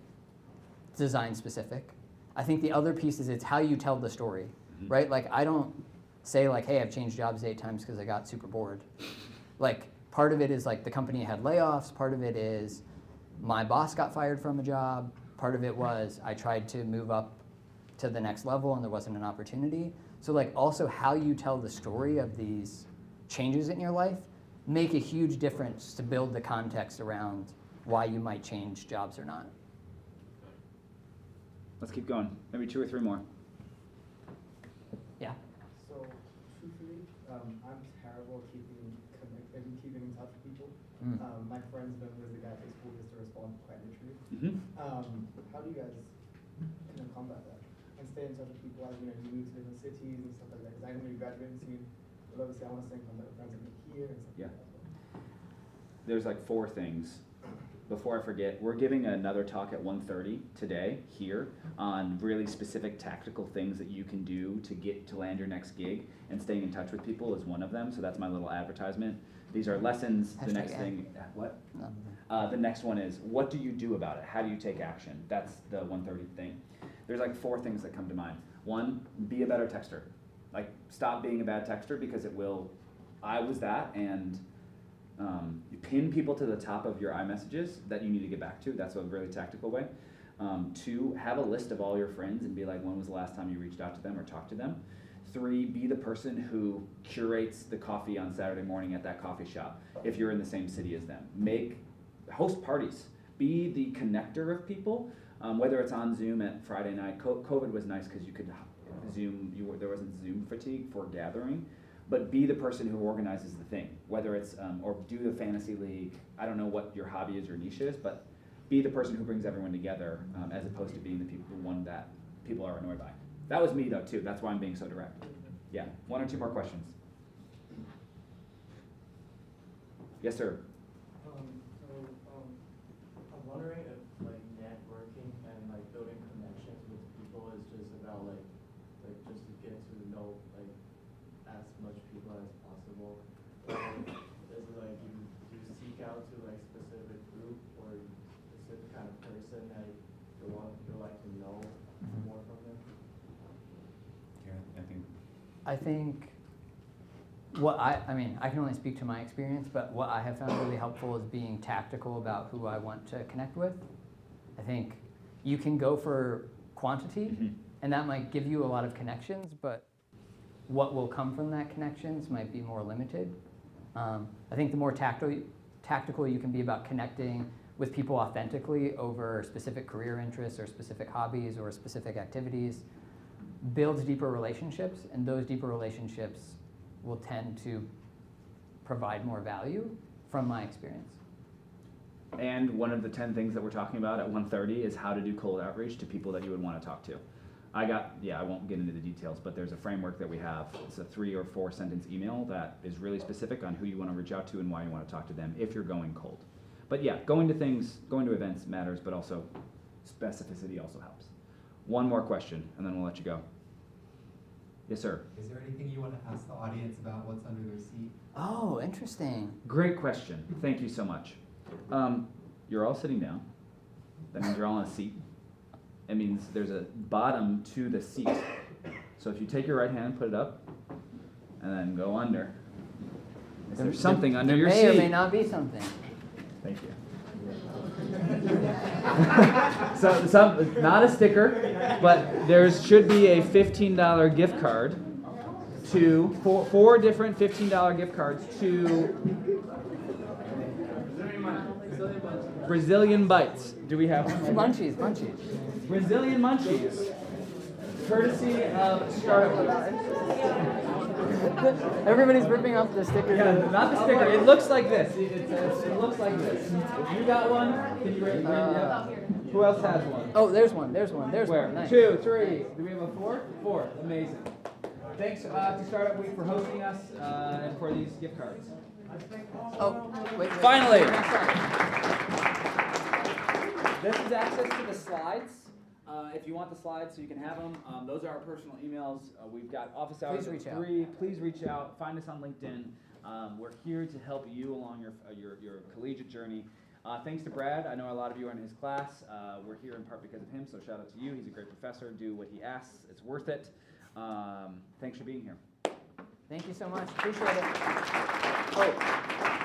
design specific. I think the other piece is it's how you tell the story, right? Like I don't say like, hey, I've changed jobs 8 times because I got super bored. Like part of it is like the company had layoffs, part of it is my boss got fired from a job, part of it was I tried to move up to the next level and there wasn't an opportunity. So like also how you tell the story of these changes in your life make a huge difference to build the context around why you might change jobs or not. Let's keep going. Maybe 2 or 3 more. Yeah. So, truthfully, I'm terrible at keeping in touch with people. My friends know me as the guy who takes 4 years to respond quite literally. How do you guys combat that and stay in touch with people as you move to different cities and stuff like that? Because I haven't really graduated soon, but obviously I want to stay in contact with friends that live here and stuff like that. There's like 4 things. Before I forget, we're giving another talk at 1:30 today here on really specific tactical things that you can do to land your next gig, and staying in touch with people is one of them. So that's my little advertisement. These are lessons. The next thing, what? The next one is, what do you do about it? How do you take action? That's the 1:30 thing. There's like 4 things that come to mind. 1, be a better texter. Like stop being a bad texter because it will. I was that, and you pin people to the top of your iMessages that you need to get back to. That's a really tactical way. 2, have a list of all your friends and be like, when was the last time you reached out to them or talked to them? 3, be the person who curates the coffee on Saturday morning at that coffee shop if you're in the same city as them. Host parties. Be the connector of people, whether it's on Zoom at Friday night. COVID was nice because you could Zoom. There wasn't Zoom fatigue for gathering. But be the person who organizes the thing, whether it's, or do the fantasy league. I don't know what your hobby is or niche is, but be the person who brings everyone together as opposed to being the one that people are annoyed by. That was me though too, that's why I'm being so direct. Yeah, 1 or 2 more questions. Yes, sir. I'm wondering if like networking and like building connections with people is just about like just to get to know like as much people as possible. Is it like you seek out to like specific group or specific kind of person that you like to know more from them? Yeah, I think what I mean, I can only speak to my experience, but what I have found really helpful is being tactical about who I want to connect with. I think you can go for quantity, and that might give you a lot of connections, but what will come from that connections might be more limited. I think the more tactical you can be about connecting with people authentically over specific career interests or specific hobbies or specific activities builds deeper relationships, and those deeper relationships will tend to provide more value from my experience. And one of the 10 things that we're talking about at 1:30 is how to do cold outreach to people that you would want to talk to. I won't get into the details, but there's a framework that we have. It's a 3 or 4 sentence email that is really specific on who you want to reach out to and why you want to talk to them if you're going cold. But yeah, going to events matters, but also specificity also helps. 1 more question, and then we'll let you go. Yes, sir. Is there anything you want to ask the audience about what's under their seat? Oh, interesting. Great question. Thank you so much. You're all sitting down. That means you're all on a seat. It means there's a bottom to the seat. So if you take your right hand, put it up, and then go under. Is there something under your seat? There may or may not be something. Thank you. So not a sticker, but there should be a $15 gift card to four different $15 gift cards to Brazilian Bites. Do we have one? Munchies. Brazilian Munchies, courtesy of Startup. Everybody's ripping off the sticker. Yeah, not the sticker. It looks like this. It looks like this. You got one? Can you raise Who else has one? Oh, there's one. Where? Nice. 2, 3. Do we have a 4? 4. Amazing. Thanks to Startup Week for hosting us and for these gift cards. Oh, wait. Finally, this is access to the slides. If you want the slides so you can have them, those are our personal emails. We've got office hours Please reach at out. 3. Please reach out. Find us on LinkedIn. We're here to help you along your collegiate journey. Thanks to Brad. I know a lot of you are in his class. We're here in part because of him, so shout out to you. He's a great professor. Do what he asks. It's worth it. Thanks for being here. Thank you so much. Appreciate it. Oh.